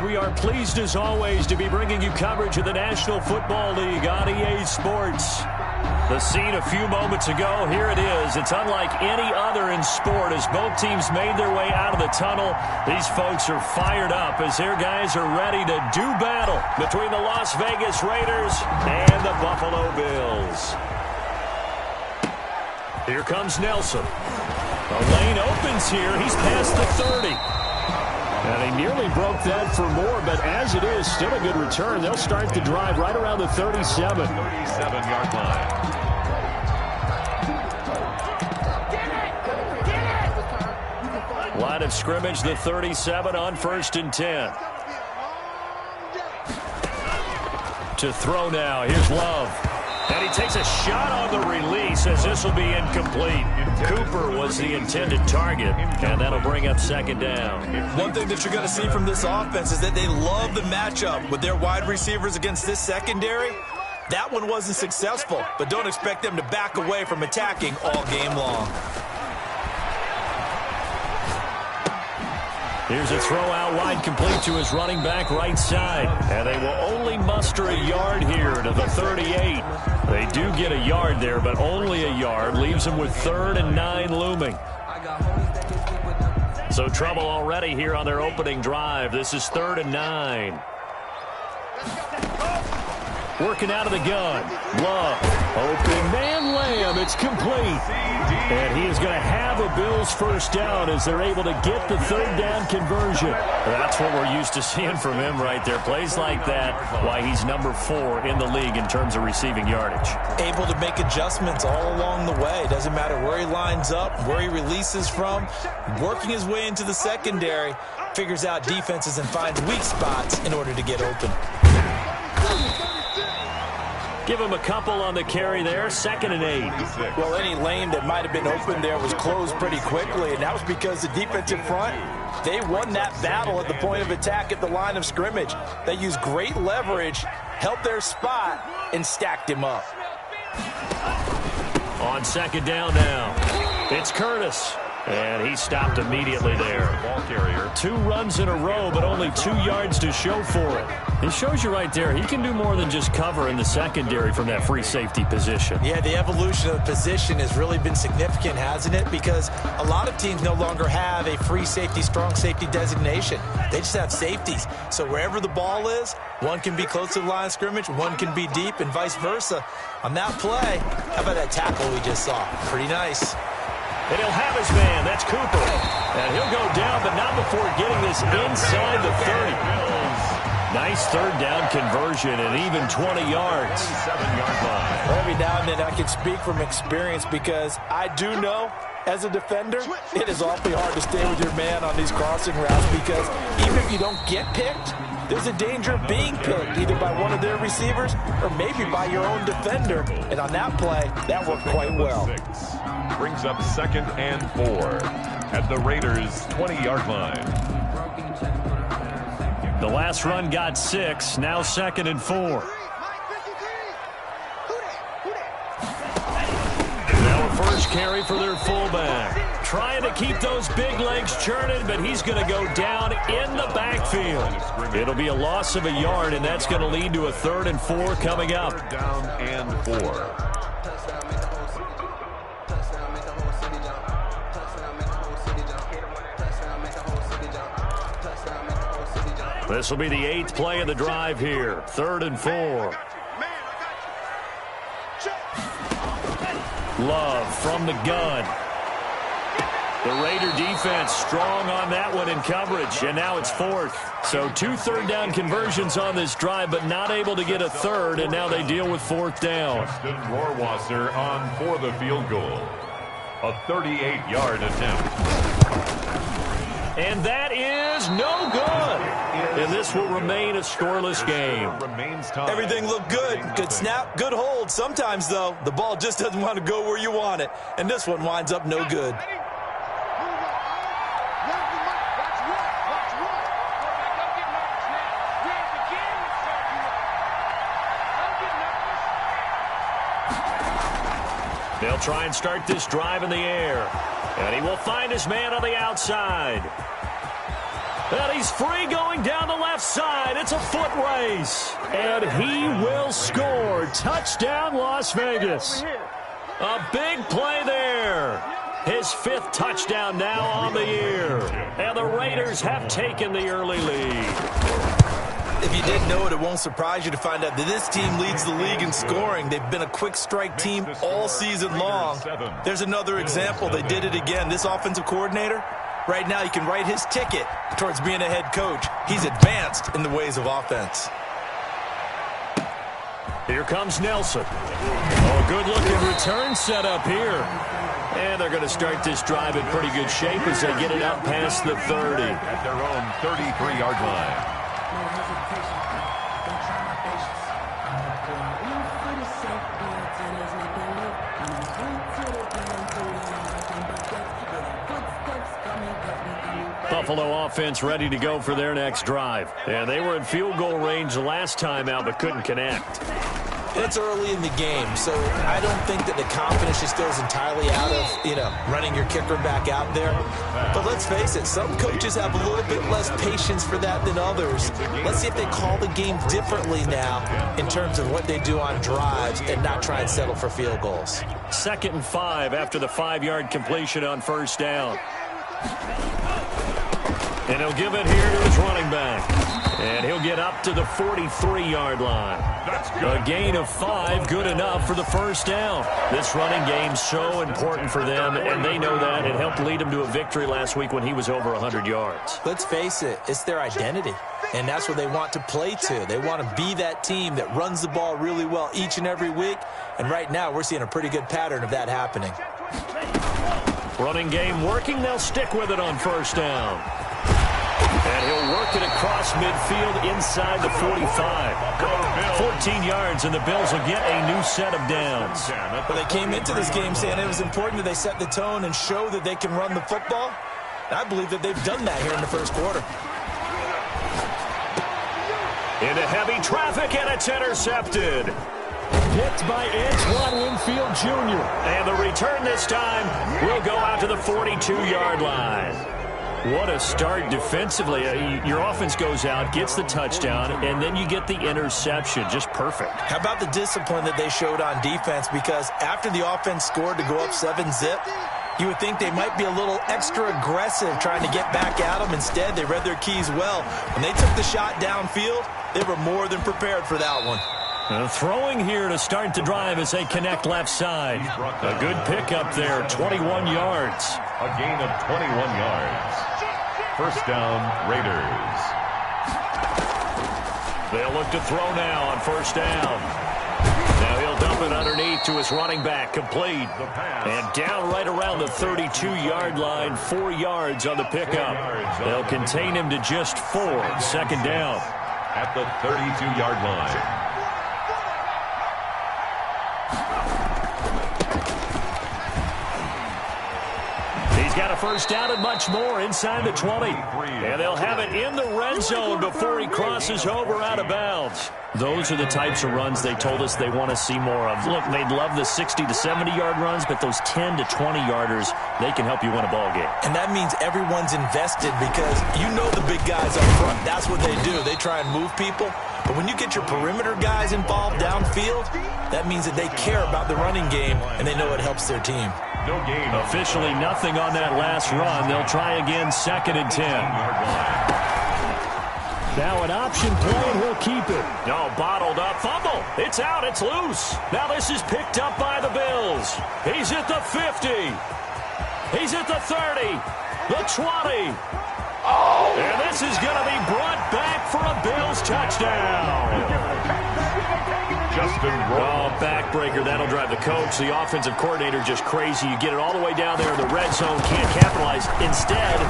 We are pleased as always to be bringing you coverage of the National Football League on EA Sports. The scene a few moments ago, here it is. It's unlike any other in sport as both teams made their way out of the tunnel. These folks are fired up as their guys are ready to do battle between the Las Vegas Raiders and the Buffalo Bills. Here comes Nelson. The lane opens here. He's past the 30. And he nearly broke that for more, but as it is, still a good return. They'll start the drive right around the 37. 37-yard line. Line of scrimmage, the 37 on 1st and 10. To throw now. Here's Love. And he takes a shot on the release as this will be incomplete. Cooper was the intended target, and that'll bring up 2nd down. One thing that you're going to see from this offense is that they love the matchup with their wide receivers against this secondary. That one wasn't successful, but don't expect them to back away from attacking all game long. Here's a throw out wide, complete to his running back right side. And they will only muster a yard here to the 38. They do get a yard there, but only a yard. Leaves them with 3rd and 9 looming. So trouble already here on their opening drive. This is 3rd and 9. Working out of the gun. Love. Open man Lamb. It's complete. And he is going to have a Bills first down as they're able to get the 3rd down conversion. That's what we're used to seeing from him right there. Plays like that, why he's number 4 in the league in terms of receiving yardage. Able to make adjustments all along the way. Doesn't matter where he lines up, where he releases from. Working his way into the secondary. Figures out defenses and finds weak spots in order to get open. Give him a couple on the carry there. 2nd and 8. Well, any lane that might have been open there was closed pretty quickly, and that was because the defensive front, they won that battle at the point of attack at the line of scrimmage. They used great leverage, held their spot, and stacked him up. On 2nd down now, it's Curtis. And he stopped immediately there. Ball carrier. 2 runs in a row, but only 2 yards to show for it. It shows you right there, he can do more than just cover in the secondary from that free safety position. Yeah, the evolution of the position has really been significant, hasn't it? Because a lot of teams no longer have a free safety, strong safety designation. They just have safeties. So wherever the ball is, one can be close to the line of scrimmage, one can be deep, and vice versa. On that play, how about that tackle we just saw? Pretty nice. And he'll have his man. That's Cooper. And he'll go down, but not before getting this inside the 30. Nice 3rd down conversion and even 20 yards. 7-yard line. Every now and then I can speak from experience because I do know as a defender, it is awfully hard to stay with your man on these crossing routes because even if you don't get picked, there's a danger of being picked either by one of their receivers or maybe by your own defender. And on that play, that worked quite well. Brings up 2nd and 4 at the Raiders' 20-yard line. The last run got 6. Now 2nd and 4. Now a first carry for their fullback. Trying to keep those big legs churning, but he's going to go down in the backfield. It'll be a loss of a yard, and that's going to lead to a 3rd and 4 coming up. 3rd down and 4. This will be the 8th play of the drive here. 3rd and 4. Love from the gun. The Raider defense strong on that one in coverage, and now it's 4th. So 2 3rd down conversions on this drive, but not able to get a 3rd, and now they deal with 4th down. Justin Rohrwasser on for the field goal. A 38-yard attempt. And that is no good. And this will remain a scoreless game. Everything looked good. Good snap, good hold. Sometimes, though, the ball just doesn't want to go where you want it. And this one winds up no good. They'll try and start this drive in the air. And he will find his man on the outside. And he's free going down the left side. It's a foot race. And he will score. Touchdown, Las Vegas. A big play there. His 5th touchdown now on the year. And the Raiders have taken the early lead. If you didn't know it, it won't surprise you to find out that this team leads the league in scoring. They've been a quick strike team all season long. There's another example. They did it again. This offensive coordinator, right now, you can write his ticket towards being a head coach. He's advanced in the ways of offense. Here comes Nelson. Oh, good-looking return set up here. And they're going to start this drive in pretty good shape as they get it up past the 30. At their own 33-yard line. Buffalo offense ready to go for their next drive. And they were in field goal range last time out but couldn't connect. It's early in the game, so I don't think that the confidence just goes entirely out of, running your kicker back out there. But let's face it, some coaches have a little bit less patience for that than others. Let's see if they call the game differently now in terms of what they do on drives and not try and settle for field goals. 2nd and 5 after the 5-yard completion on first down. And he'll give it here to his running back. And he'll get up to the 43-yard line. A gain of 5, good enough for the first down. This running game's so important for them, and they know that. It helped lead them to a victory last week when he was over 100 yards. Let's face it, it's their identity, and that's what they want to play to. They want to be that team that runs the ball really well each and every week, and right now we're seeing a pretty good pattern of that happening. Running game working, they'll stick with it on first down. And he'll work it across midfield inside the 45. 14 yards, and the Bills will get a new set of downs. Well, they came into this game saying it was important that they set the tone and show that they can run the football. And I believe that they've done that here in the first quarter. Into heavy traffic, and it's intercepted. Picked by Antoine Winfield Jr. And the return this time will go out to the 42-yard line. What a start defensively. Your offense goes out, gets the touchdown, and then you get the interception. Just perfect. How about the discipline that they showed on defense? Because after the offense scored to go up 7-zip, you would think they might be a little extra aggressive trying to get back at them. Instead, they read their keys well. When they took the shot downfield, they were more than prepared for that one. Throwing here to start the drive as they connect left side. A good pickup there, 21 yards. A gain of 21 yards. First down, Raiders. They'll look to throw now on first down. Now he'll dump it underneath to his running back, complete. And down right around the 32-yard line, 4 yards on the pickup. They'll contain him to just 4, second down. At the 32-yard line. Got a first down and much more inside the 20. And they'll have it in the red zone before he crosses over out of bounds. Those are the types of runs they told us they want to see more of. Look, they'd love the 60 to 70-yard runs, but those 10 to 20-yarders, they can help you win a ball game. And that means everyone's invested because you know the big guys up front. That's what they do. They try and move people. But when you get your perimeter guys involved downfield, that means that they care about the running game, and they know it helps their team. No gain. Officially nothing on that last run. They'll try again, 2nd and 10. Now an option play, and he'll keep it. No, bottled up. Fumble. It's out. It's loose. Now this is picked up by the Bills. He's at the 50. He's at the 30. The 20. And this is going to be brought back for a Bills touchdown. Backbreaker. That'll drive the coach. The offensive coordinator just crazy. You get it all the way down there in the red zone. Can't capitalize. Instead,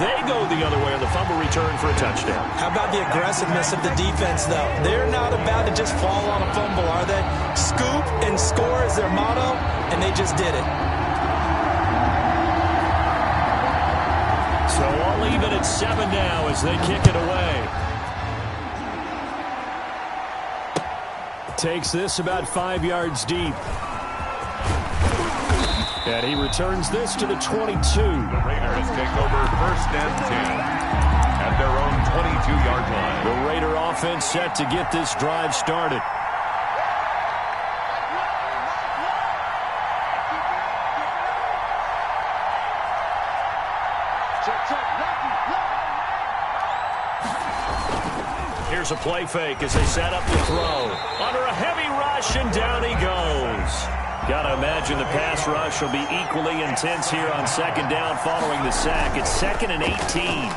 they go the other way on the fumble return for a touchdown. How about the aggressiveness of the defense, though? They're not about to just fall on a fumble, are they? Scoop and score is their motto, and they just did it. So all even at 7 now as they kick it away. Takes this about 5 yards deep. And he returns this to the 22. The Raiders take over 1st and 10 at their 32-yard line. The Raider offense set to get this drive started. Here's a play fake as they set up the throw. Under a heavy rush, and down he goes. Got to imagine the pass rush will be equally intense here on second down following the sack. It's 2nd and 18.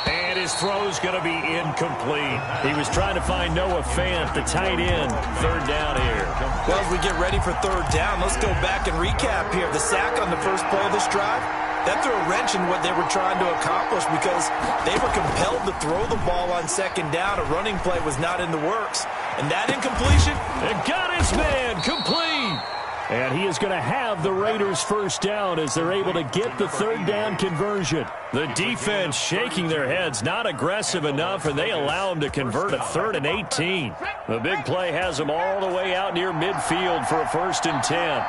And his throw's going to be incomplete. He was trying to find Noah Fant, the tight end. 3rd down here. Well, as we get ready for 3rd down, let's go back and recap here. The sack on the first play of this drive, that threw a wrench in what they were trying to accomplish because they were compelled to throw the ball on 2nd down. A running play was not in the works. And that incompletion, it got his man complete. And he is going to have the Raiders' 1st down as they're able to get the 3rd down conversion. The defense shaking their heads, not aggressive enough, and they allow him to convert a 3rd and 18. The big play has them all the way out near midfield for a 1st and 10.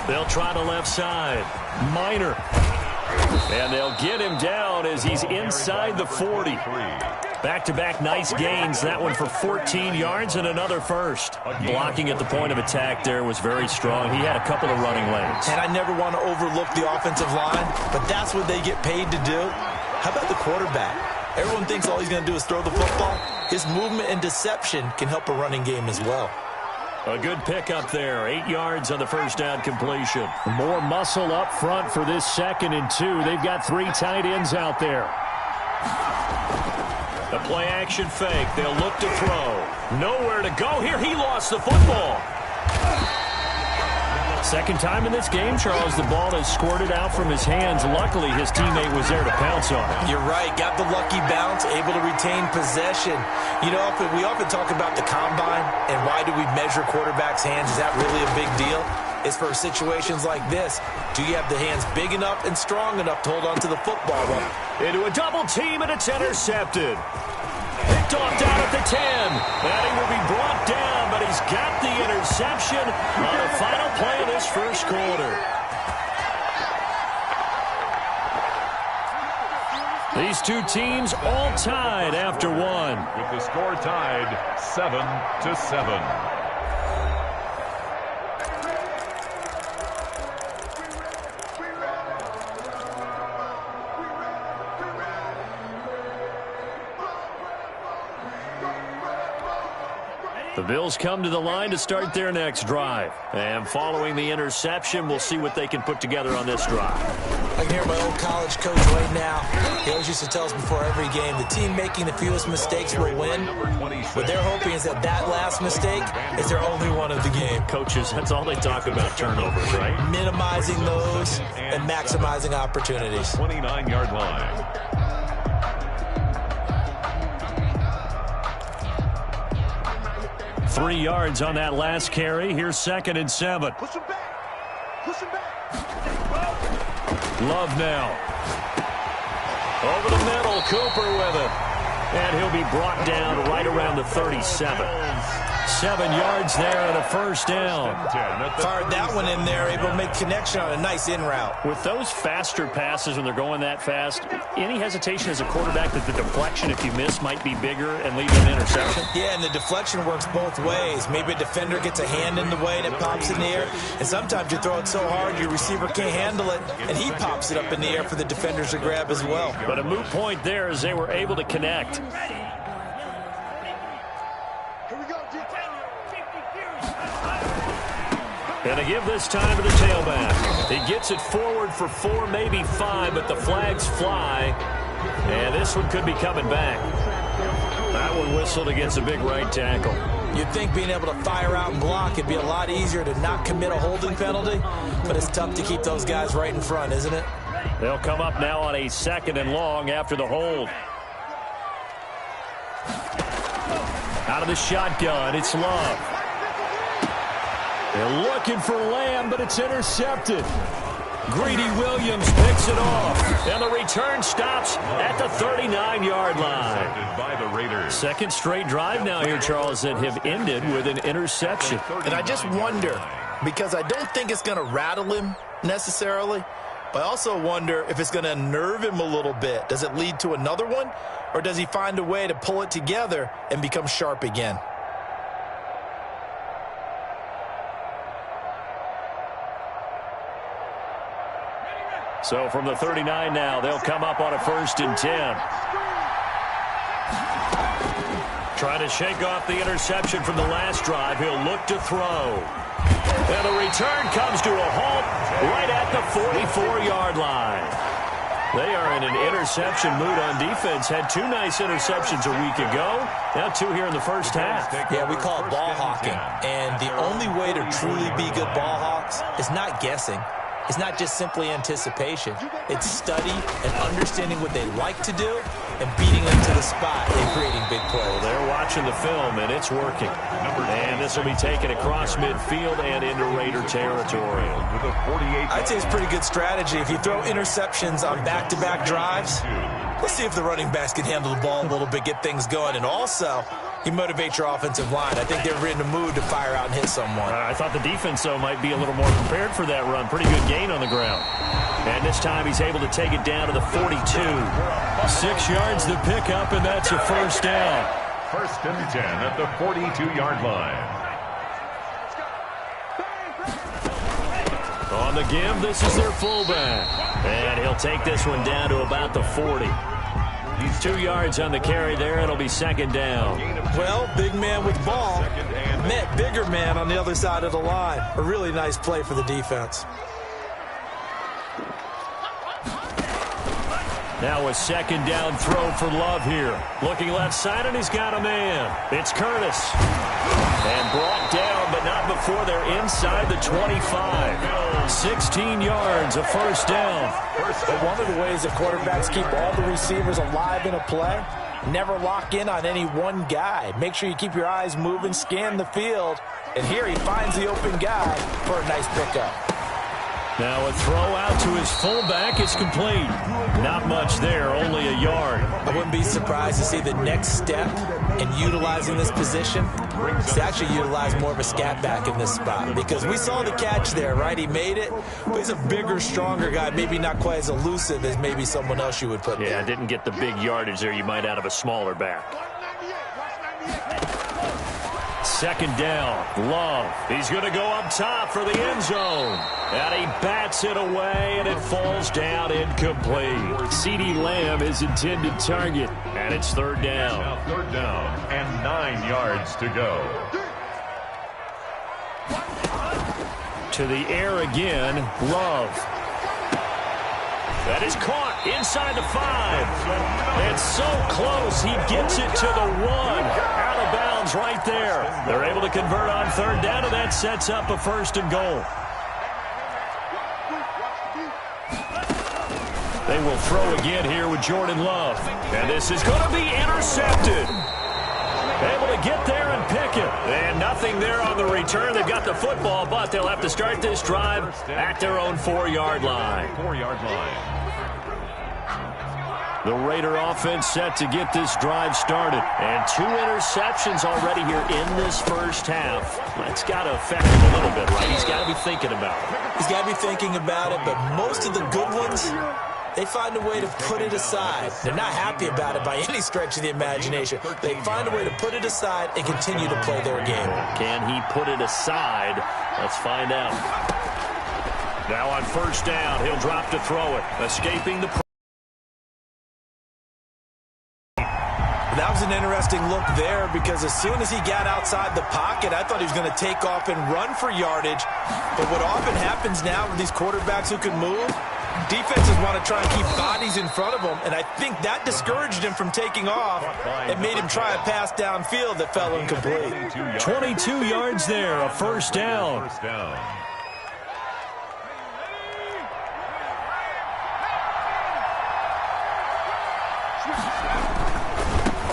They'll try the left side. Minor. And they'll get him down as he's inside the 40. Back-to-back nice gains. That one for 14 yards and another 1st. Blocking at the point of attack there was very strong. He had a couple of running lanes. And I never want to overlook the offensive line, but that's what they get paid to do. How about the quarterback? Everyone thinks all he's going to do is throw the football. His movement and deception can help a running game as well. A good pickup there. 8 yards on the 1st down completion. More muscle up front for this 2nd and 2. They've got 3 tight ends out there. The play action fake. They'll look to throw. Nowhere to go here. He lost the football. 2nd time in this game, Charles, the ball has squirted out from his hands. Luckily, his teammate was there to pounce on it. You're right. Got the lucky bounce, able to retain possession. You know, we often talk about the combine and why do we measure quarterbacks' hands. Is that really a big deal? It's for situations like this. Do you have the hands big enough and strong enough to hold on to the football? Into a double team, and it's intercepted. Picked off down at the 10. And he will be brought down, but he's got the interception on the final play of this 1st quarter. These two teams all tied after 1. With the score tied 7-7. The Bills come to the line to start their next drive. And following the interception, we'll see what they can put together on this drive. I can hear my old college coach right now. He always used to tell us before every game, the team making the fewest mistakes will win. What they're hoping is that last mistake is their only one of the game. Coaches, that's all they talk about, turnovers, right? Minimizing those and maximizing opportunities. 29-yard line. 3 yards on that last carry. Here's 2nd and 7. Push him back. Push him back. Love now. Over the middle, Cooper with it. And he'll be brought down right around the 37. 7 yards there and a 1st down. Fired that one in there, able to make connection on a nice in route. With those faster passes when they're going that fast, any hesitation as a quarterback that the deflection, if you miss, might be bigger and lead to an interception? Yeah, and the deflection works both ways. Maybe a defender gets a hand in the way and it pops in the air. And sometimes you throw it so hard your receiver can't handle it, and he pops it up in the air for the defenders to grab as well. But a moot point there as they were able to connect. And they give this time to the tailback. He gets it forward for 4, maybe 5, but the flags fly. And this one could be coming back. That one whistled against a big right tackle. You'd think being able to fire out and block it'd be a lot easier to not commit a holding penalty, but it's tough to keep those guys right in front, isn't it? They'll come up now on a 2nd and long after the hold. Out of the shotgun, it's Love. They're looking for Lamb, but it's intercepted. Greedy Williams picks it off, and the return stops at the 39-yard line. By the Raiders. 2nd straight drive now here, Charles, that have ended with an interception. And I just wonder, because I don't think it's going to rattle him necessarily, But I also wonder if it's going to unnerve him a little bit. Does it lead to another one? Or does he find a way to pull it together and become sharp again? So from the 39 now, they'll come up on a 1st and 10. Trying to shake off the interception from the last drive. He'll look to throw. And the return comes to a halt right at the 44-yard line. They are in an interception mood on defense. Had 2 nice interceptions a week ago. Now 2 here in the first half. Yeah, we call it ball hawking. And the only way to truly be good ball hawks is not guessing. It's not just simply anticipation. It's study and understanding what they like to do and beating them to the spot and creating big plays. Well, they're watching the film, and it's working. And this will be taken across midfield and into Raider territory. I'd say it's a pretty good strategy. If you throw interceptions on back-to-back drives, let's see if the running backs can handle the ball a little bit, get things going. And also, you motivate your offensive line. I think they're in the mood to fire out and hit someone. I thought the defense, though, might be a little more prepared for that run. Pretty good gain on the ground. And this time he's able to take it down to the 42. 6 yards to pick up, and that's a first down. 1st and 10 at the 42-yard line. On the give, this is their fullback. And he'll take this one down to about the 40. He's 2 yards on the carry there. It'll be 2nd down. Well, big man with ball met bigger man on the other side of the line. A really nice play for the defense. Now a 2nd down throw for Love here. Looking left side, and he's got a man. It's Curtis. And brought down, but not before they're inside the 25. 16 yards, a first down. But one of the ways that quarterbacks keep all the receivers alive in a play, never lock in on any one guy. Make sure you keep your eyes moving, scan the field. And here he finds the open guy for a nice pickup. Now a throw out to his fullback is complete. Not much there, only a yard. I wouldn't be surprised to see the next step in utilizing this position. It's actually utilize more of a scat back in this spot because we saw the catch there, right? He made it, but he's a bigger, stronger guy, maybe not quite as elusive as maybe someone else you would put there. Yeah, didn't get the big yardage there you might out of a smaller back. 2nd down, Love. He's going to go up top for the end zone. And he bats it away, and it falls down incomplete. CeeDee Lamb is intended target, and it's 3rd down. Now 3rd down and 9 yards to go. To the air again, Love. That is caught inside the 5. It's so close, he gets it to the 1. Out of bounds right there. They're able to convert on 3rd down, and that sets up a 1st and goal. They will throw again here with Jordan Love. And this is going to be intercepted. Able to get there and pick it. And nothing there on the return. They've got the football, but they'll have to start this drive at their own 4-yard line. 4-yard line. The Raider offense set to get this drive started. And 2 interceptions already here in this first half. That's got to affect him a little bit, right? He's got to be thinking about it. He's got to be thinking about it, but most of the good ones, they find a way to put it aside. They're not happy about it by any stretch of the imagination. They find a way to put it aside and continue to play their game. Can he put it aside? Let's find out. Now on 1st down, he'll drop to throw it. Escaping the... That was an interesting look there because as soon as he got outside the pocket, I thought he was going to take off and run for yardage. But what often happens now with these quarterbacks who can move, defenses want to try and keep bodies in front of them, and I think that discouraged him from taking off and made him try a pass downfield that fell incomplete. 22 yards there, a 1st down.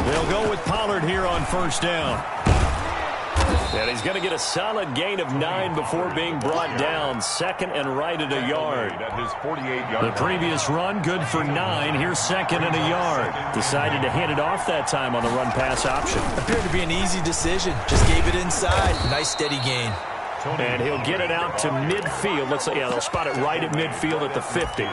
They'll go with Pollard here on 1st down. And he's going to get a solid gain of 9 before being brought down. 2nd and right at a yard. The previous run, good for 9. Here's 2nd and a yard. Decided to hand it off that time on the run-pass option. Appeared to be an easy decision. Just gave it inside. Nice steady gain. And he'll get it out to midfield. Let's say, yeah, they'll spot it right at midfield at the 50.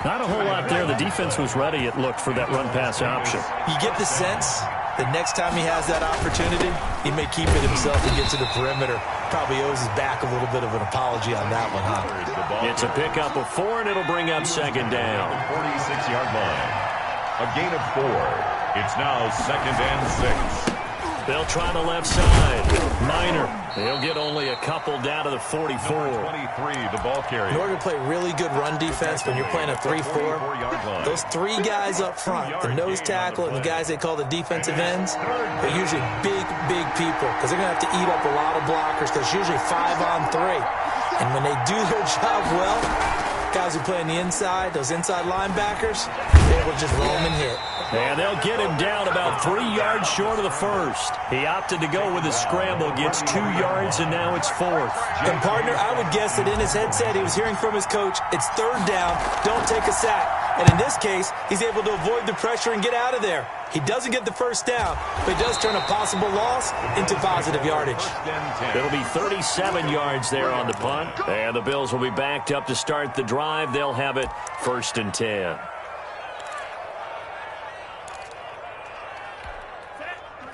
Not a whole lot there. The defense was ready, it looked, for that run-pass option. You get the sense the next time he has that opportunity, he may keep it himself and get to the perimeter. Probably owes his back a little bit of an apology on that one, huh? It's a pickup of 4, and it'll bring up second down. 46-yard line. A gain of 4. It's now 2nd and 6. They'll try the left side. Minor. They'll get only a couple down to the 44. 23, the ball carrier. In order to play really good run defense when you're playing a 3-4, those 3 guys up front, the nose tackle and the guys they call the defensive ends, they're usually big, big people because they're going to have to eat up a lot of blockers because it's usually 5 on 3. And when they do their job well, guys who play on the inside, those inside linebackers, they will just roam and hit. And they'll get him down about 3 yards short of the first. He opted to go with a scramble, gets 2 yards, and now it's 4th. And, partner, I would guess that in his headset he was hearing from his coach, it's 3rd down, don't take a sack. And in this case, he's able to avoid the pressure and get out of there. He doesn't get the first down, but he does turn a possible loss into positive yardage. It'll be 37 yards there on the punt. And the Bills will be backed up to start the drive. They'll have it 1st and 10.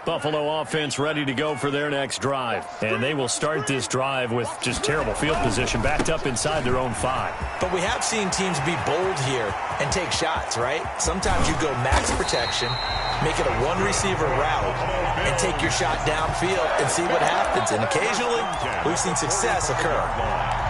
Buffalo offense ready to go for their next drive. And they will start this drive with just terrible field position, backed up inside their own 5. But we have seen teams be bold here and take shots, right? Sometimes you go max protection, make it a one-receiver route, and take your shot downfield and see what happens. And occasionally, we've seen success occur.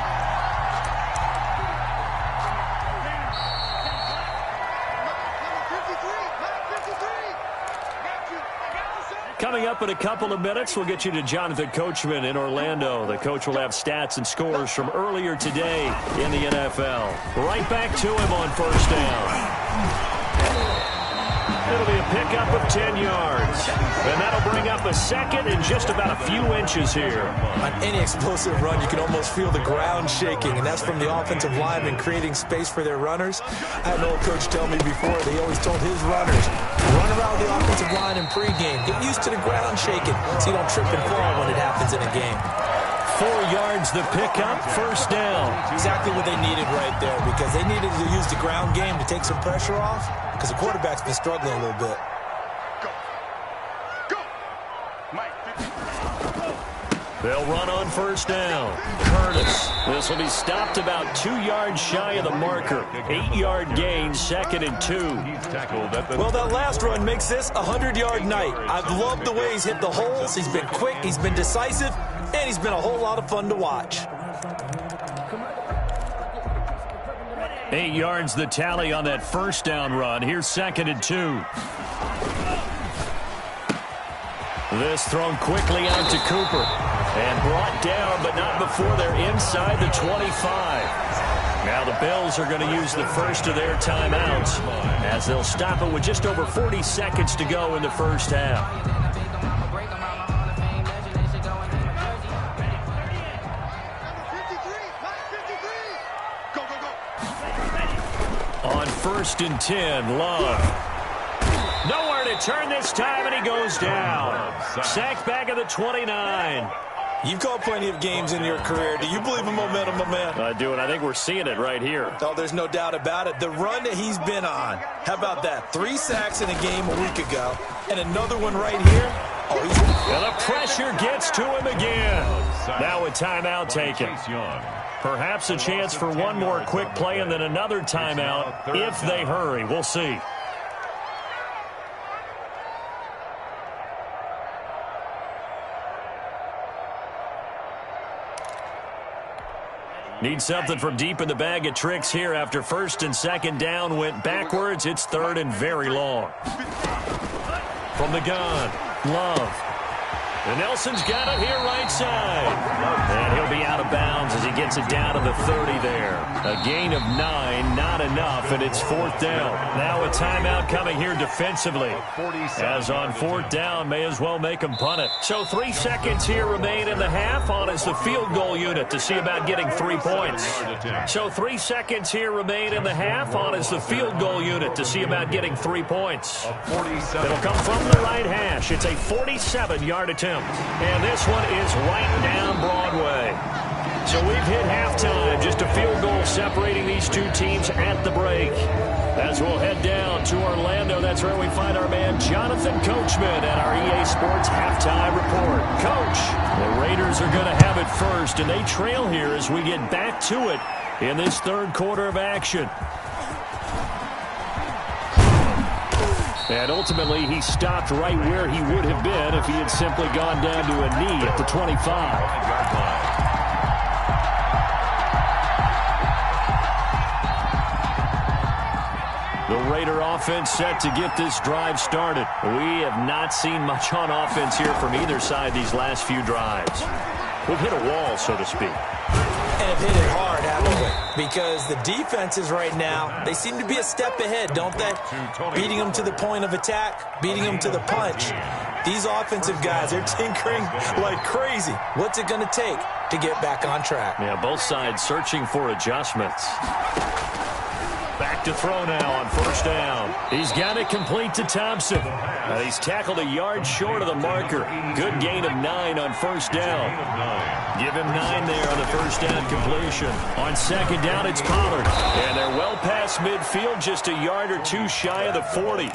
Coming up in a couple of minutes, we'll get you to Jonathan Coachman in Orlando. The coach will have stats and scores from earlier today in the NFL. Right back to him on 1st down. It'll be a pickup of 10 yards. And that'll bring up a 2nd and just about a few inches here. On any explosive run, you can almost feel the ground shaking, and that's from the offensive linemen creating space for their runners. I had an old coach tell me before, they always told his runners, run around the offensive line in pregame. Get used to the ground shaking so you don't trip and fall when it happens in a game. 4 yards the pickup, 1st down. Exactly what they needed right there because they needed to use the ground game to take some pressure off because the quarterback's been struggling a little bit. They'll run on 1st down. Curtis. This will be stopped about 2 yards shy of the marker. 8-yard gain, 2nd and 2. Well, that last run makes this a 100-yard night. I've loved the way he's hit the holes. He's been quick, he's been decisive, and he's been a whole lot of fun to watch. 8 yards the tally on that 1st down run. Here's 2nd and 2. This thrown quickly out to Cooper. And brought down, but not before they're inside the 25. Now the Bills are going to use the first of their timeouts as they'll stop it with just over 40 seconds to go in the first half. On 1st and 10, Love. Nowhere to turn this time, and he goes down. Sacked back at the 29. You've called plenty of games in your career. Do you believe in momentum, my man? I do, and I think we're seeing it right here. Oh, there's no doubt about it. The run that he's been on. How about that? 3 sacks in a game a week ago, and another one right here. Oh, he's... And the pressure gets to him again. Now a timeout taken. Perhaps a chance for one more quick play and then another timeout if they hurry. We'll see. Need something from deep in the bag of tricks here after 1st and 2nd down went backwards. It's 3rd and very long. From the gun, Love. And Nelson's got it here right side. And he'll be out of bounds as he gets it down to the 30 there. A gain of 9, not enough, and it's 4th down. Now a timeout coming here defensively. As on 4th down, may as well make him punt it. So 3 seconds here remain in the half. On is the field goal unit to see about getting 3 points. So 3 seconds here remain in the half. On is the field goal unit to see about getting 3 points. It'll come from the right hash. It's a 47-yard attempt. attempt. And this one is right down Broadway. So we've hit halftime. Just a field goal separating these two teams at the break. As we'll head down to Orlando, that's where we find our man Jonathan Coachman at our EA Sports Halftime Report. Coach, the Raiders are going to have it first, and they trail here as we get back to it in this third quarter of action. And ultimately, he stopped right where he would have been if he had simply gone down to a knee at the 25. The Raider offense set to get this drive started. We have not seen much on offense here from either side these last few drives. We've hit a wall, so to speak. And have hit it hard, haven't we? Because the defenses right now, they seem to be a step ahead, don't they? Beating them to the point of attack, beating them to the punch. These offensive guys, they're tinkering like crazy. What's it going to take to get back on track? Yeah, both sides searching for adjustments. Back to throw now on first down. He's got it complete to Thompson. He's tackled a yard short of the marker. Good gain of 9 on first down. Give him 9 there on the first down completion. On second down, it's Pollard. And they're well past midfield, just a yard or two shy of the 40.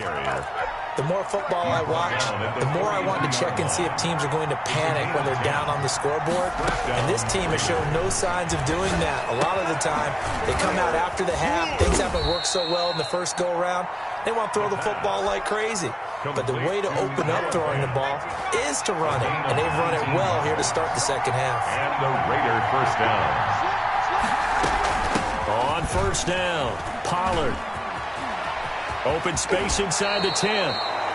The more football I watch, the more I want to check and see if teams are going to panic when they're down on the scoreboard. And this team has shown no signs of doing that. A lot of the time, they come out after the half. Things haven't worked so well in the first go-around. They want to throw the football like crazy. But the way to open up throwing the ball is to run it. And they've run it well here to start the second half. And the Raider first down. On first down, Pollard. Open space inside the 10.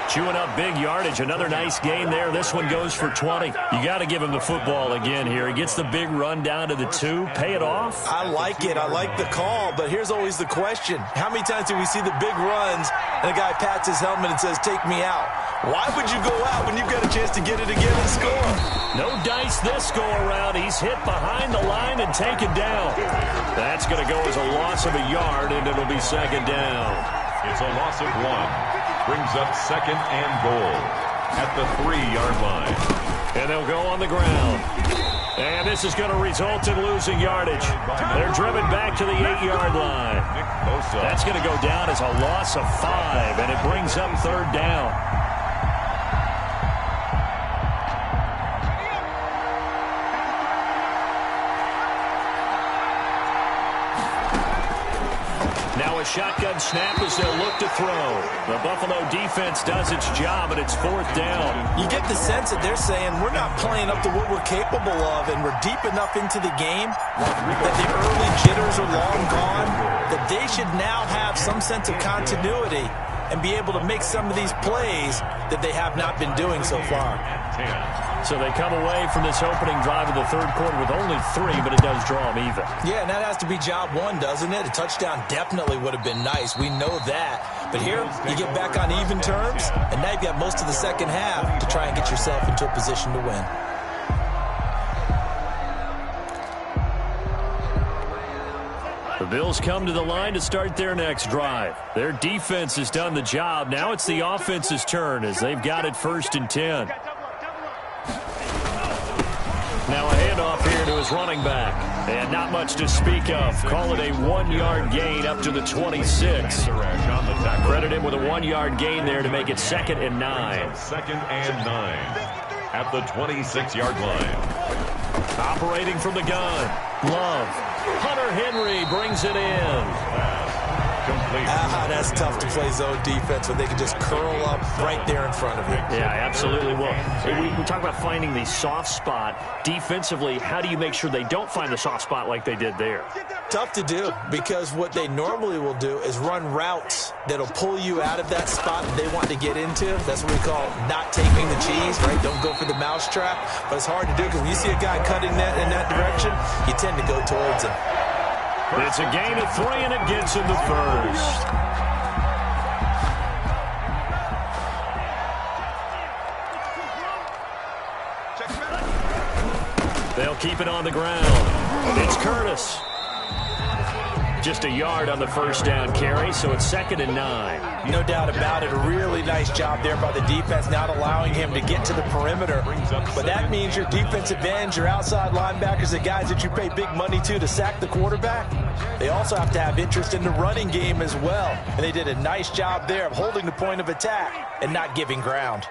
Chewing up big yardage. Another nice gain there. This one goes for 20. You got to give him the football again here. He gets the big run down to the 2. Pay it off. I like it. I like the call. But here's always the question. How many times do we see the big runs and the guy pats his helmet and says, take me out? Why would you go out when you've got a chance to get it again and score? No dice this go around. He's hit behind the line and taken down. That's going to go as a loss of a yard, and it'll be second down. It's a loss of 1. Brings up second and goal at the 3-yard line. And they'll go on the ground. And this is going to result in losing yardage. They're driven back to the 8-yard line. That's going to go down as a loss of 5, and it brings up third down. Now a shotgun snap as they'll look to throw. The Buffalo defense does its job, and it's fourth down. You get the sense that they're saying we're not playing up to what we're capable of, and we're deep enough into the game that the early jitters are long gone, that they should now have some sense of continuity and be able to make some of these plays that they have not been doing so far. So they come away from this opening drive of the third quarter with only 3, but it does draw them even. Yeah, and that has to be job 1, doesn't it? A touchdown definitely would have been nice. We know that. But here, you get back on even terms, and now you've got most of the second half to try and get yourself into a position to win. The Bills come to the line to start their next drive. Their defense has done the job. Now it's the offense's turn as they've got it first and 10. Now a handoff here to his running back. And not much to speak of. Call it a 1-yard gain up to the 26. Credit him with a 1-yard gain there to make it second and 9. Second and 9 at the 26-yard line. Operating from the gun. Love. Hunter Henry brings it in. That's tough to play zone defense when they can just curl up right there in front of you. Yeah, absolutely. Well, we talk about finding the soft spot. Defensively, how do you make sure they don't find the soft spot like they did there? Tough to do, because what they normally will do is run routes that'll pull you out of that spot that they want to get into. That's what we call not taking the cheese, right? Don't go for the mousetrap. But it's hard to do because when you see a guy cutting that in that direction, you tend to go towards him. It's a gain of 3, and it gets him the first. They'll keep it on the ground. It's Curtis. just a yard on the first down carry, so it's 2nd and 9. No doubt about it. A really nice job there by the defense, not allowing him to get to the perimeter. But that means your defensive ends, your outside linebackers, the guys that you pay big money to sack the quarterback, they also have to have interest in the running game as well. And they did a nice job there of holding the point of attack and not giving ground.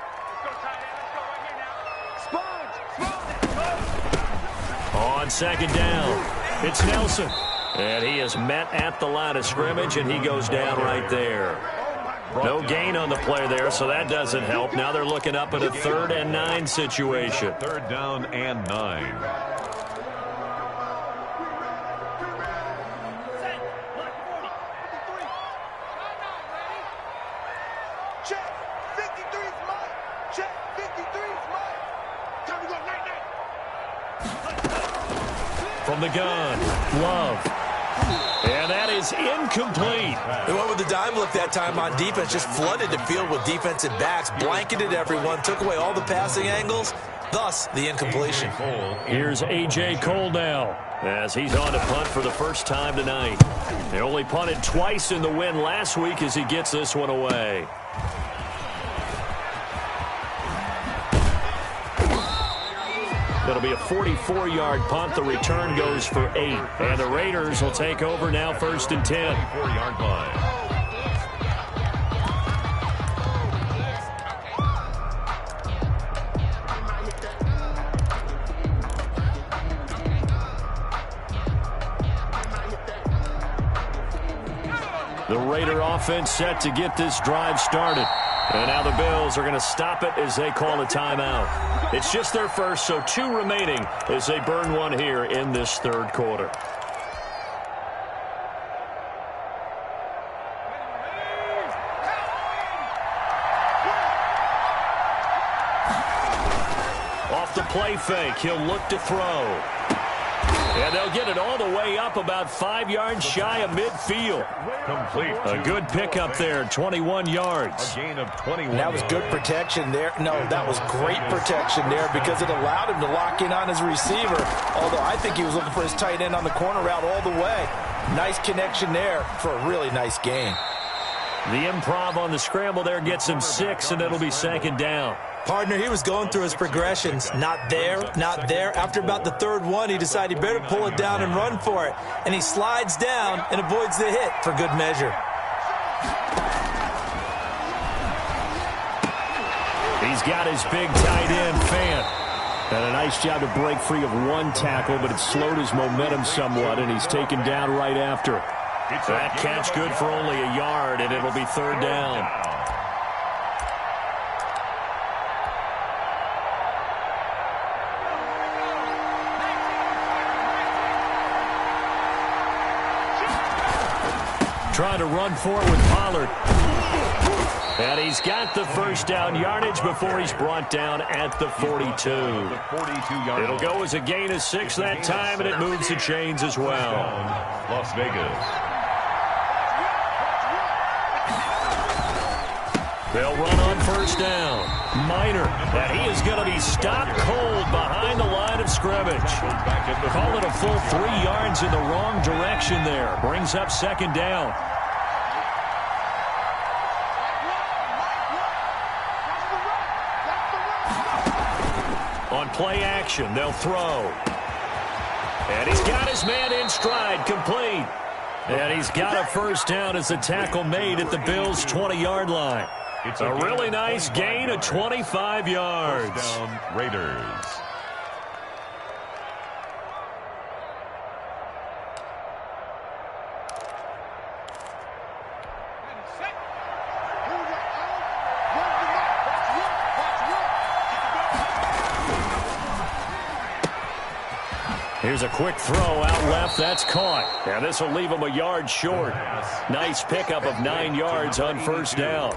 On 2nd down, it's Nelson. And he is met at the line of scrimmage, and he goes down right there. No gain on the play there, so that doesn't help. Now they're looking up at a 3rd and 9 situation. 3rd down and 9. Check. 53 is mine. Check. 53 is mine. Time to go. Night. From the gun, Love. And that is incomplete. They went with the dime look that time on defense, just flooded the field with defensive backs, blanketed everyone, took away all the passing angles, thus the incompletion. Here's A.J. Cole now as he's on to punt for the first time tonight. They only punted twice in the win last week as he gets this one away. It'll be a 44-yard punt. The return goes for 8. And the Raiders will take over now 1st and 10. 44-yard line. The Raider offense set to get this drive started. And now the Bills are going to stop it as they call a timeout. It's just their first, so 2 remaining as they burn one here in this 3rd quarter. Off the play fake, he'll look to throw. And they'll get it all the way up about 5 yards shy of midfield. Complete. A good pickup there, 21 yards. A gain of 21. That was good protection there. No, that was great protection there because it allowed him to lock in on his receiver. Although I think he was looking for his tight end on the corner route all the way. Nice connection there for a really nice gain. The improv on the scramble there gets him 6, and it'll be 2nd down. Partner, he was going through his progressions. Not there, not there. After about the 3rd one, he decided he better pull it down and run for it. And he slides down and avoids the hit for good measure. He's got his big tight end, Fant. And a nice job to break free of one tackle, but it slowed his momentum somewhat, and he's taken down right after. That catch good for only a yard, and it'll be 3rd down. Trying to run for it with Pollard. And he's got the first down yardage before he's brought down at the 42. It'll go as a gain of 6 that time, and it moves the chains as well. Las Vegas. They'll run on first down. Minor, and he is going to be stopped cold behind the line of scrimmage. Call it a full 3 yards in the wrong direction there. Brings up 2nd down. On play action, they'll throw. And he's got his man in stride, complete. And he's got a first down as the tackle made at the Bills' 20-yard line. It's a really nice gain of 25 yards. First down, Raiders. Here's a quick throw out left. That's caught. And this will leave him a yard short. Nice pickup of 9 yards on first down.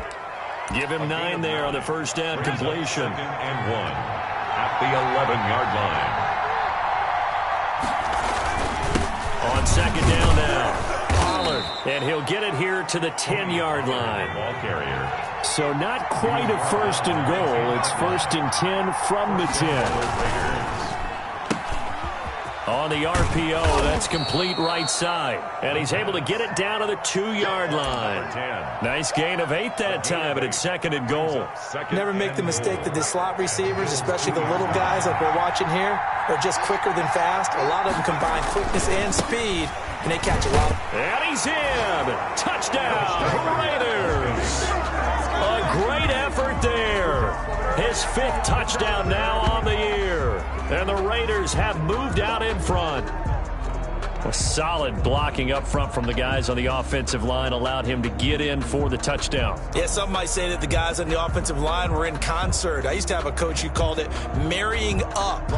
Give him 9 there on the first down completion. 2nd and 1 at the 11-yard line. On 2nd down now, Pollard. And he'll get it here to the 10-yard line. Ball carrier. So not quite a 1st and goal. It's 1st and 10 from the 10. On the RPO, that's complete right side. And he's able to get it down to the 2-yard line. Nice gain of 8 that time, but it's 2nd and goal. Never make the mistake that the slot receivers, especially the little guys like we're watching here, are just quicker than fast. A lot of them combine quickness and speed, and they catch a lot. And he's in. Touchdown, Raiders. A great effort there. His 5th touchdown now on the year. And the Raiders have moved out in front. A solid blocking up front from the guys on the offensive line allowed him to get in for the touchdown. Yeah, some might say that the guys on the offensive line were in concert. I used to have a coach who called it marrying up,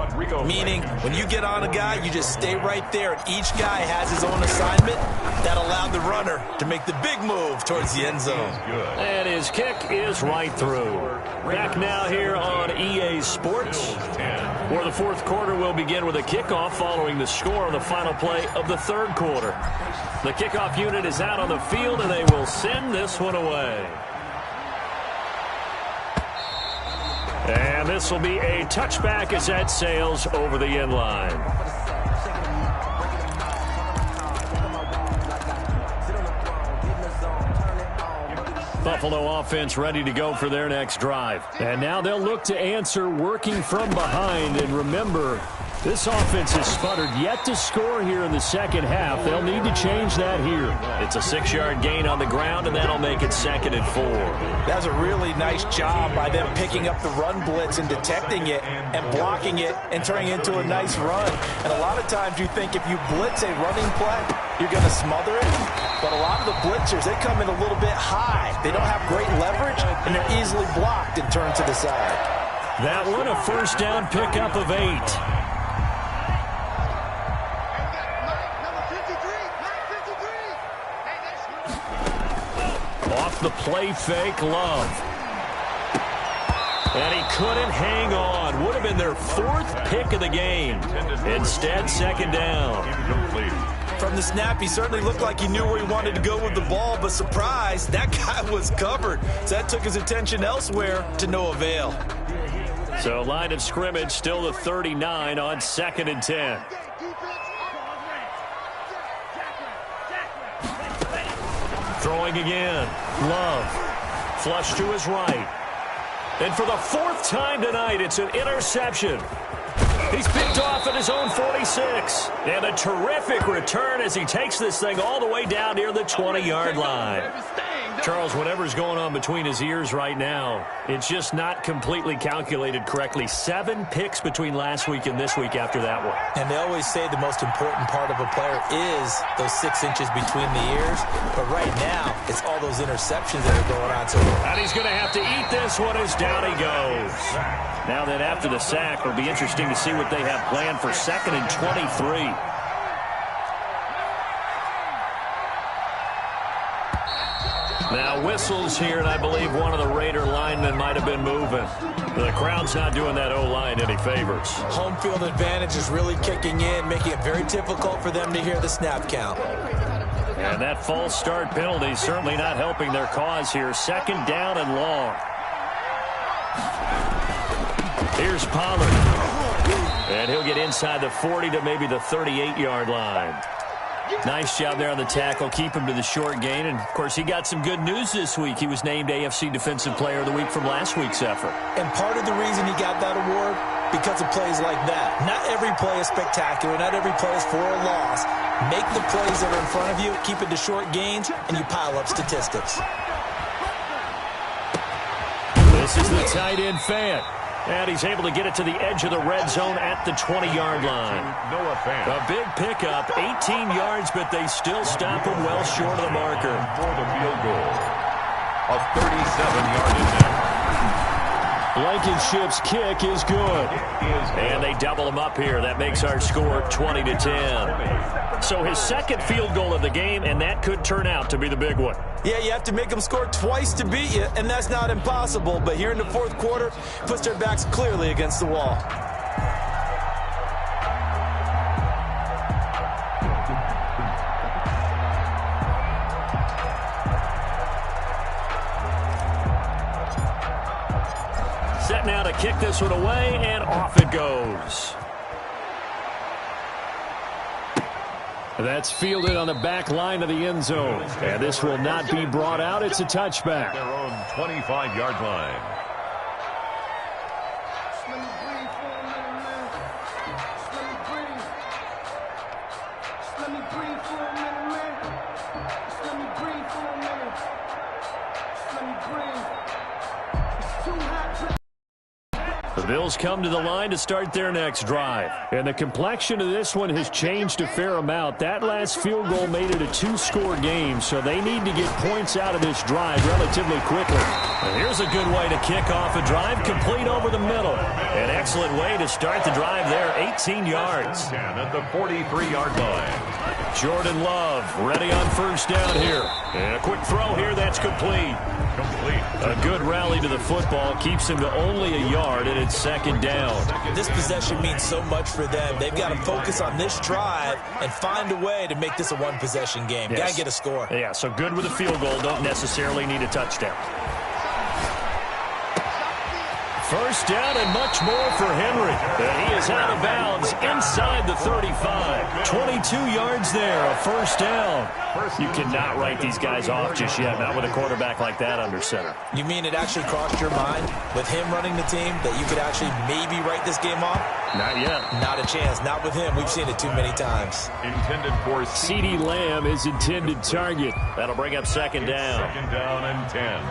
meaning when you get on a guy, you just stay right there, and each guy has his own assignment. That allowed the runner to make the big move towards the end zone. And his kick is right through. Back now here on EA Sports, where the 4th quarter will begin with a kickoff following the score on the final play of the 3rd quarter. The kickoff unit is out on the field, and they will send this one away. And this will be a touchback as that sails over the end line. Buffalo offense ready to go for their next drive. And now they'll look to answer working from behind. And remember, this offense has sputtered yet to score here in the 2nd half. They'll need to change that here. It's a 6-yard gain on the ground, and that'll make it 2nd and 4. That's a really nice job by them picking up the run blitz and detecting it and blocking it and turning it into a nice run. And a lot of times you think if you blitz a running play, you're going to smother it. But a lot of the blitzers, they come in a little bit high. They don't have great leverage, and they're easily blocked and turned to the side. That one a 1st down pickup of 8. Off the play fake, Love. And he couldn't hang on. Would have been their 4th pick of the game. Instead, 2nd down. From the snap, he certainly looked like he knew where he wanted to go with the ball, but surprise, that guy was covered. So that took his attention elsewhere to no avail. So line of scrimmage still the 39 on 2nd and 10. Throwing again. Love. Flush to his right. And for the 4th time tonight, it's an interception. He's picked off at his own 46. And a terrific return as he takes this thing all the way down near the 20-yard line. Charles, whatever's going on between his ears right now, it's just not completely calculated correctly. 7 picks between last week and this week after that one. And they always say the most important part of a player is those 6 inches between the ears. But right now, it's all those interceptions that are going on. And he's going to have to eat this one as down he goes. Now then, after the sack, it'll be interesting to see what they have planned for 2nd and 23. Now whistles here, and I believe one of the Raider linemen might have been moving. The crowd's not doing that O-line any favors. Home field advantage is really kicking in, making it very difficult for them to hear the snap count. And that false start penalty is certainly not helping their cause here. 2nd down and long. Here's Pollard. And he'll get inside the 40 to maybe the 38-yard line. Nice job there on the tackle. Keep him to the short gain. And, of course, he got some good news this week. He was named AFC Defensive Player of the Week from last week's effort. And part of the reason he got that award, because of plays like that. Not every play is spectacular. Not every play is for a loss. Make the plays that are in front of you, keep it to short gains, and you pile up statistics. This is the tight end Fant. And he's able to get it to the edge of the red zone at the 20-yard line. A big pickup, 18 yards, but they still stop him well short of the marker. For the field goal, a 37-yard attempt. Blankenship's kick is good. And they double him up here. That makes our score 20-10. So his 2nd field goal of the game, and that could turn out to be the big one. Yeah, you have to make them score twice to beat you, and that's not impossible. But here in the 4th quarter, puts their backs clearly against the wall. Set now to kick this one away, and off it goes. That's fielded on the back line of the end zone. And this will not be brought out. It's a touchback. Their own 25-yard line. The Bills come to the line to start their next drive. And the complexion of this one has changed a fair amount. That last field goal made it a 2-score game, so they need to get points out of this drive relatively quickly. And here's a good way to kick off a drive, complete over the middle. An excellent way to start the drive there, 18 yards. At the 43-yard line. Jordan Love ready on first down here. And a quick throw here, that's complete. A good rally to the football keeps him to only a yard, and it's second down. This possession means so much for them. They've got to focus on this drive and find a way to make this a one-possession game. Yes. Got to get a score. Yeah, so good with a field goal. Don't necessarily need a touchdown. First down and much more for Henry. And he is out of bounds inside the 35. 22 yards there, a first down. You cannot write these guys off just yet, not with a quarterback like that under center. You mean it actually crossed your mind with him running the team that you could actually maybe write this game off? Not yet. Not a chance. Not with him. We've seen it too many times. Intended for CeeDee Lamb is intended target. That'll bring up second down. Second down and 10.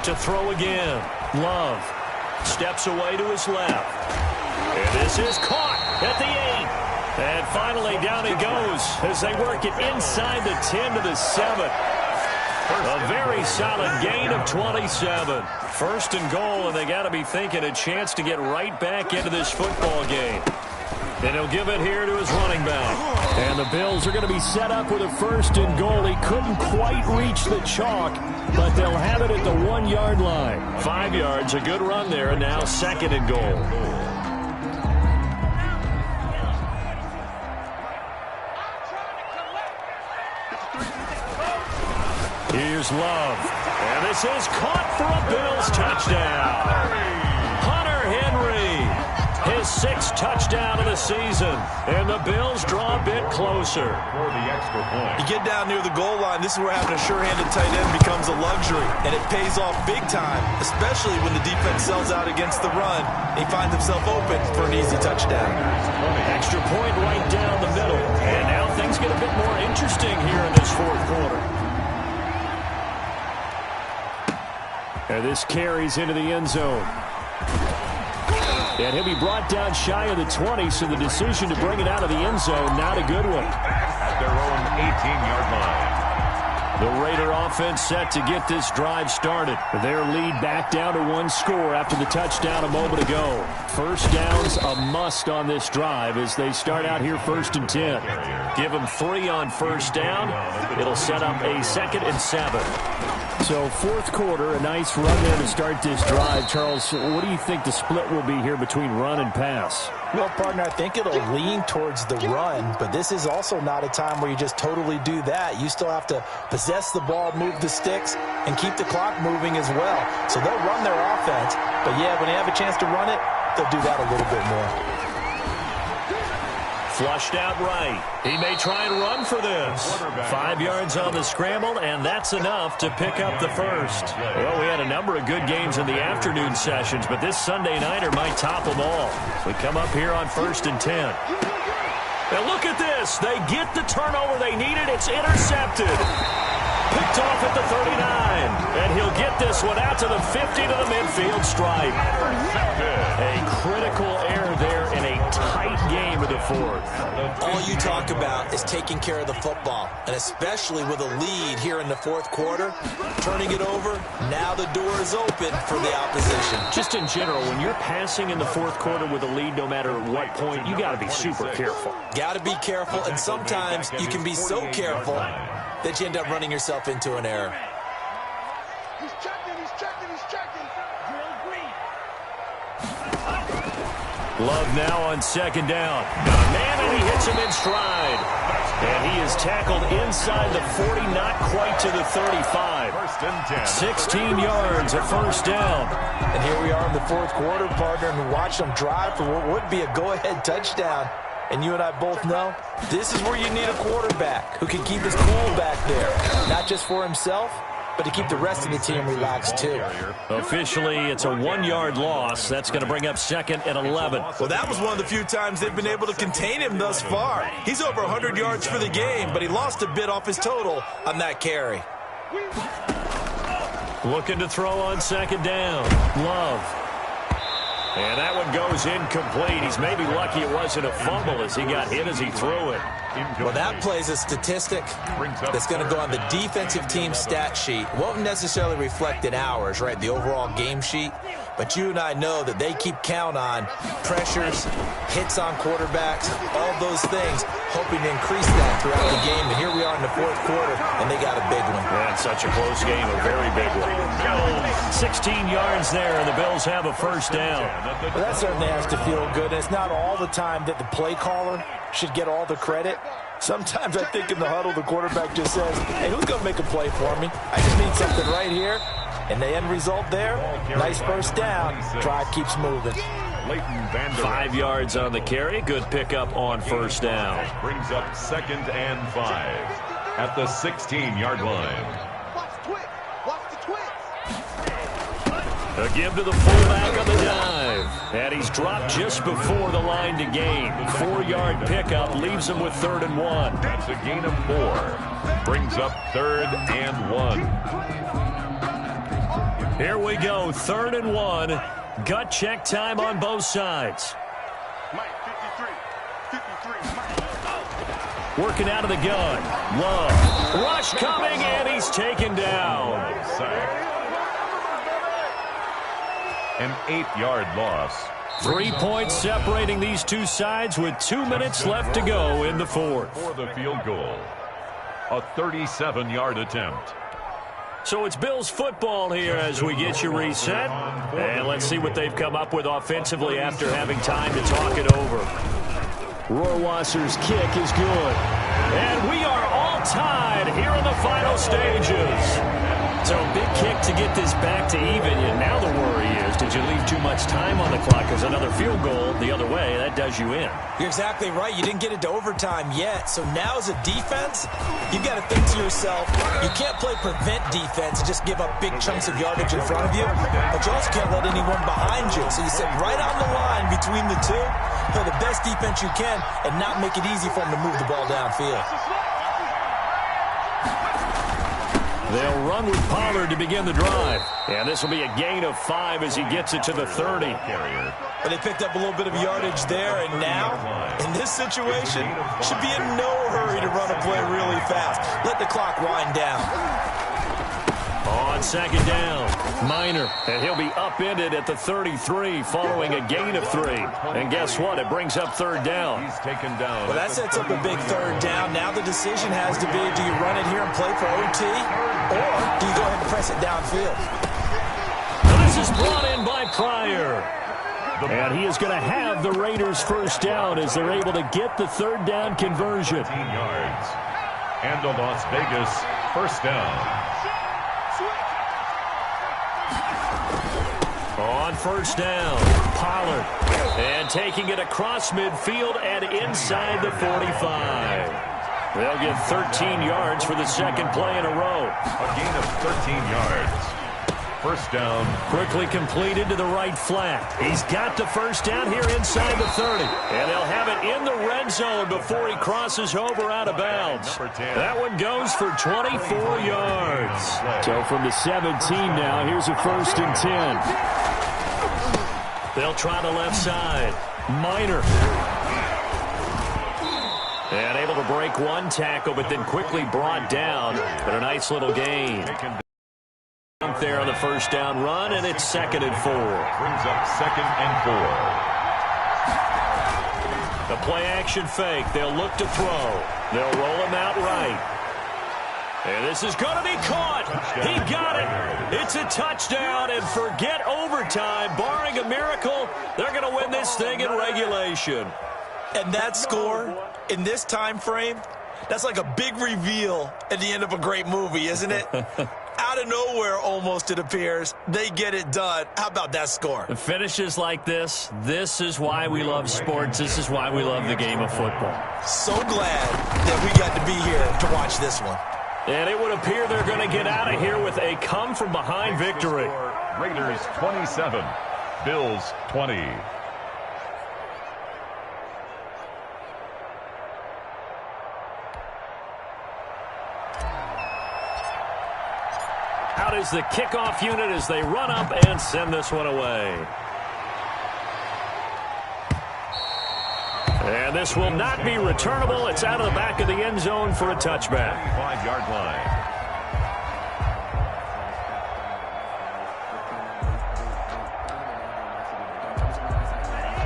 To throw again. Love steps away to his left. And this is caught at the 8. And finally down he goes as they work it inside the 10 to the 7. A very solid gain of 27. First and goal, and they got to be thinking a chance to get right back into this football game. And he'll give it here to his running back. And the Bills are going to be set up with a first and goal. He couldn't quite reach the chalk, but they'll have it at the 1-yard line. 5 yards, a good run there, and now second and goal. Here's Love. And this is caught for a Bills touchdown. Hunter Henry. His 6th touchdown of the season. And the Bills draw a bit closer. For the extra point. You get down near the goal line, this is where having a sure-handed tight end becomes a luxury. And it pays off big time, especially when the defense sells out against the run. He finds himself open for an easy touchdown. Extra point right down the middle. And now things get a bit more interesting here in this fourth quarter. And this carries into the end zone. And he'll be brought down shy of the 20, so the decision to bring it out of the end zone, not a good one. At their own 18-yard line. The Raider offense set to get this drive started. Their lead back down to 1 score after the touchdown a moment ago. First down's a must on this drive as they start out here first and 10. Give them 3 on first down. It'll set up a 2nd and 7. So fourth quarter, a nice run there to start this drive. Charles, what do you think the split will be here between run and pass? Well, partner, I think it'll lean towards the run, but this is also not a time where you just totally do that. You still have to possess the ball, move the sticks, and keep the clock moving as well. So they'll run their offense, but yeah, when they have a chance to run it, they'll do that a little bit more. Flushed out right. He may try and run for this. 5 yards on the scramble, and that's enough to pick up the first. Well, we had a number of good games in the afternoon sessions, but this Sunday nighter might top them all. We come up here on first and 10. Now look at this. They get the turnover they needed. It's intercepted. Picked off at the 39. And he'll get this one out to the 50 to the midfield stripe. A critical error there in a tight game of the fourth. All you talk about is taking care of the football, and especially with a lead here in the fourth quarter, turning it over, now the door is open for the opposition. Just in general, when you're passing in the fourth quarter with a lead, no matter what point, you got to be super careful. Got to be careful, and sometimes you can be so careful that you end up running yourself into an error. He's checking, he's checking, he's checking. Drill green. Love now on second down. Got a man, and he hits him in stride. And he is tackled inside the 40, not quite to the 35. 16 yards, a first down. And here we are in the fourth quarter, partner, and watch them drive for what would be a go-ahead touchdown. And you and I both know this is where you need a quarterback who can keep his cool back there, not just for himself, but to keep the rest of the team relaxed, too. Officially, it's a 1-yard loss. That's going to bring up 2nd and 11. Well, that was one of the few times they've been able to contain him thus far. He's over 100 yards for the game, but he lost a bit off his total on that carry. Looking to throw on 2nd down. Love. And that one goes incomplete. He's maybe lucky it wasn't a fumble as he got hit as he threw it. Well, that plays a statistic that's going to go on the defensive team stat sheet. Won't necessarily reflect in ours, right, the overall game sheet. But you and I know that they keep count on pressures, hits on quarterbacks, all those things, hoping to increase that throughout the game. And here we are in the fourth quarter, and they got a big one. Yeah, it's such a close game, a very big one. 16 yards there, and the Bills have a first down. Well, that certainly has to feel good. And it's not all the time that the play caller should get all the credit. Sometimes I think in the huddle, the quarterback just says, hey, who's going to make a play for me? I just need something right here. And the end result there, nice first down. Drive keeps moving. 5 yards on the carry. Good pickup on first down. Brings up 2nd and 5 at the 16-yard line. Watch the twitch. A give to the fullback on the dive. And he's dropped just before the line to gain. 4-yard pickup leaves him with 3rd and 1. That's a gain of 4. Brings up 3rd and 1. Here we go, 3rd and 1. Gut check time on both sides. Mike, 53, Mike. Working out of the gun. Love. Rush coming, and he's taken down. An 8-yard loss. 3 points separating these two sides with 2 minutes left to go in the fourth. For the field goal. A 37-yard attempt. So it's Bills football here as we get you reset. And let's see what they've come up with offensively after having time to talk it over. Rohrwasser's kick is good. And we are all tied here in the final stages. So big kick to get this back to even. And now the worry is, did you leave too much time on the clock? Because another field goal the other way, that does you in. You're exactly right. You didn't get it to overtime yet. So now as a defense, you've got to think to yourself, you can't play prevent defense and just give up big chunks of yardage in front of you. But you also can't let anyone behind you. So you sit right on the line between the two, play the best defense you can, and not make it easy for them to move the ball downfield. They'll run with Pollard to begin the drive. And this will be a gain of 5 as he gets it to the 30. But they picked up a little bit of yardage there, and now, in this situation, should be in no hurry to run a play really fast. Let the clock wind down. On 2nd down, Minor, and he'll be upended at the 33 following a gain of 3. And guess what? It brings up 3rd down. He's taken down. Well, that sets up a big 3rd down. Now the decision has to be, do you run it here and play for OT, or do you go ahead and press it downfield? This is brought in by Pryor. And he is going to have the Raiders first down as they're able to get the 3rd down conversion. 15 yards. And a Las Vegas first down. On first down, Pollard. And taking it across midfield and inside the 45. They'll get 13 yards for the 2nd play in a row. A gain of 13 yards. First down. Quickly completed to the right flat. He's got the first down here inside the 30. And they'll have it in the red zone before he crosses over out of bounds. That one goes for 24 yards. So from the 17 now, here's a 1st and 10. They'll try the left side. Minor. And able to break one tackle, but then quickly brought down. But a nice little gain. There on the first down run, and it's 2nd and 4. Brings up 2nd and 4. The play action fake. They'll look to throw. They'll roll him out right. And this is going to be caught. He got it. It's a touchdown, and forget overtime. Barring a miracle, they're going to win this thing in regulation. And that score, in this time frame, That's like a big reveal at the end of a great movie, isn't it? Out of nowhere, almost, it appears. They get it done. How about that score? Finishes like this is why we love sports. This is why we love the game of football. So glad that we got to be here to watch this one. And it would appear they're going to get out of here with a come-from-behind victory. Raiders 27, Bills 20. Out is the kickoff unit as they run up and send this one away. And this will not be returnable. It's out of the back of the end zone for a touchback. 5-yard line.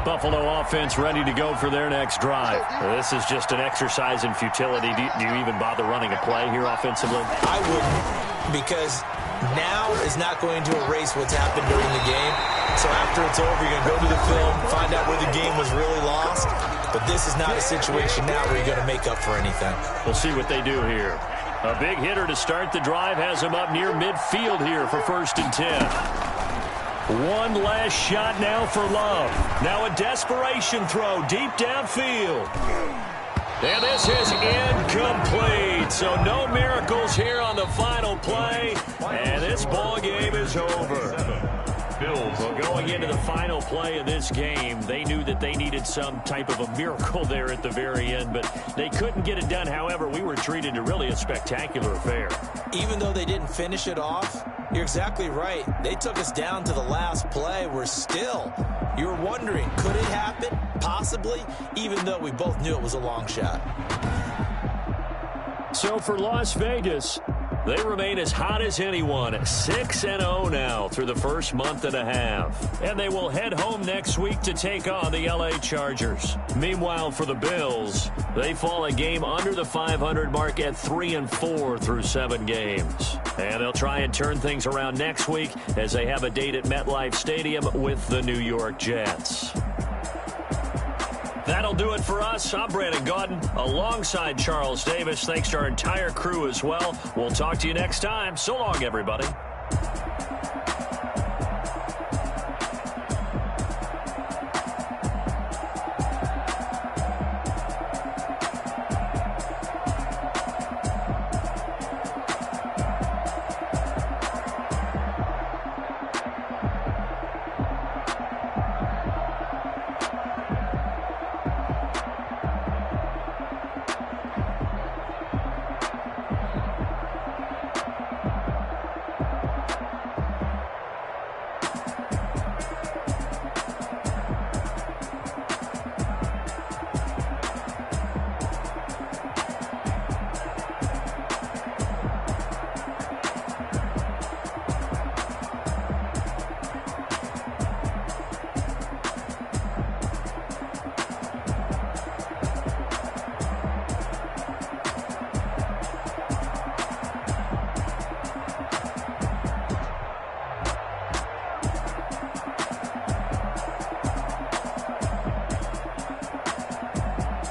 Buffalo offense ready to go for their next drive. This is just an exercise in futility. Do you even bother running a play here offensively? I wouldn't, because now is not going to erase what's happened during the game. So after it's over, you're going to go to the film, find out where the game was really lost. But this is not a situation now where you're going to make up for anything. We'll see what they do here. A big hitter to start the drive has him up near midfield here for 1st and 10. One last shot now for Love. Now a desperation throw deep downfield. And this is incomplete. So no miracles here on the final play. And this ball game is over. Well, going into the final play of this game, they knew that they needed some type of a miracle there at the very end, but they couldn't get it done. However, we were treated to really a spectacular affair. Even though they didn't finish it off, you're exactly right. They took us down to the last play. You were wondering, could it happen? Possibly, even though we both knew it was a long shot. So for Las Vegas, they remain as hot as anyone, 6-0 now through the first month and a half. And they will head home next week to take on the LA Chargers. Meanwhile, for the Bills, they fall a game under the 500 mark at 3-4 through 7 games. And they'll try and turn things around next week as they have a date at MetLife Stadium with the New York Jets. That'll do it for us. I'm Brandon Gaudin alongside Charles Davis. Thanks to our entire crew as well. We'll talk to you next time. So long, everybody.